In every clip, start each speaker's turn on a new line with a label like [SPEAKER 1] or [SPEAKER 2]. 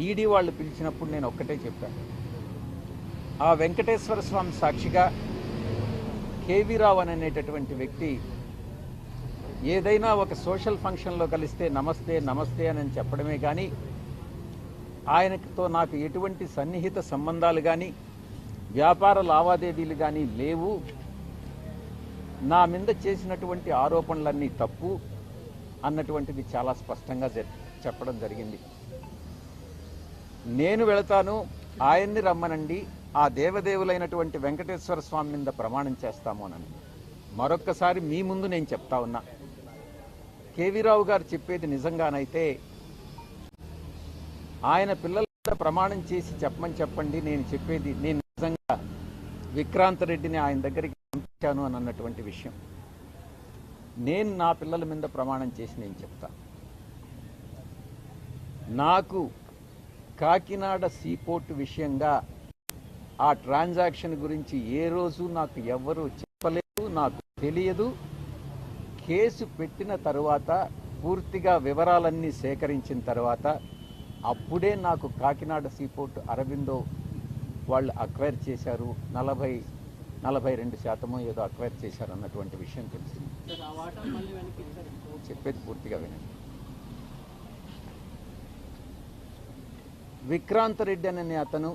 [SPEAKER 1] ED వాళ్ళు పిలిచినప్పుడు నేను ఒక్కటే చెప్పాను, ఆ వెంకటేశ్వర స్వామి సాక్షిగా కేవీ రావు అనేటటువంటి వ్యక్తి ఏదైనా ఒక సోషల్ ఫంక్షన్లో కలిస్తే నమస్తే నమస్తే అని చెప్పడమే కానీ ఆయనతో నాకు ఎటువంటి సన్నిహిత సంబంధాలు కానీ వ్యాపార లావాదేవీలు కానీ లేవు, నా మీద చేసినటువంటి ఆరోపణలన్నీ తప్పు అన్నటువంటిది చాలా స్పష్టంగా చెప్పడం జరిగింది. నేను వెళతాను, ఆయన్ని రమ్మనండి, ఆ దేవదేవులైనటువంటి వెంకటేశ్వర స్వామి మీద ప్రమాణం చేస్తాము అని మరొక్కసారి మీ ముందు నేను చెప్తా ఉన్నా. కేవీ రావు గారు చెప్పేది నిజంగానైతే ఆయన పిల్లల మీద ప్రమాణం చేసి చెప్పమని చెప్పండి, నేను చెప్పేది నేను నిజంగా విక్రాంత్ రెడ్డిని ఆయన దగ్గరికి పంపించాను అని అన్నటువంటి విషయం నేను నా పిల్లల మీద ప్రమాణం చేసి నేను చెప్తా. నాకు కాకినాడ సీపోర్ట్ విషయంగా ఆ ట్రాన్సాక్షన్ గురించి ఏ రోజు నాకు ఎవ్వరూ చెప్పలేదు, నాకు తెలియదు. కేసు పెట్టిన తరువాత పూర్తిగా వివరాలన్నీ సేకరించిన తర్వాత అప్పుడే నాకు కాకినాడ సీపోర్ట్ అరవిందో వాళ్ళు అక్వైర్ చేశారు, 42% ఏదో అక్వైర్ చేశారు అన్నటువంటి విషయం తెలిసింది. చెప్పేది పూర్తిగా వినండి. విక్రాంత్ రెడ్డి అనే అతను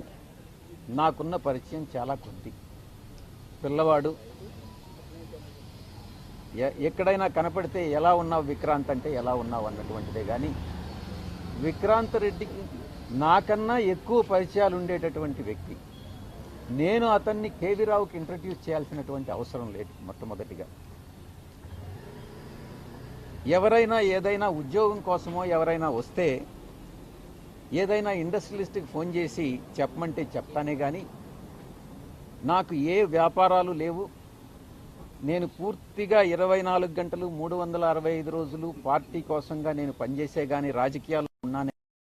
[SPEAKER 1] నాకున్న పరిచయం చాలా కొద్ది, పిల్లవాడు. ఎక్కడైనా కనపడితే ఎలా ఉన్నావు విక్రాంత్ అంటే ఎలా ఉన్నావు అన్నటువంటిదే కానీ విక్రాంత్ రెడ్డికి నాకన్నా ఎక్కువ పరిచయాలు ఉండేటటువంటి వ్యక్తి. నేను అతన్ని కేవీ రావుకి ఇంట్రడ్యూస్ చేయాల్సినటువంటి అవసరం లేదు. మొట్టమొదటిగా ఎవరైనా ఏదైనా ఉద్యోగం కోసమో ఎవరైనా వస్తే ఏదైనా ఇండస్ట్రియలిస్ట్కి ఫోన్ చేసి చెప్పమంటే చెప్తానే కానీ నాకు ఏ వ్యాపారాలు లేవు. నేను పూర్తిగా 24 గంటలు 365 రోజులు పార్టీ కోసంగా నేను పనిచేసే కానీ రాజకీయాలు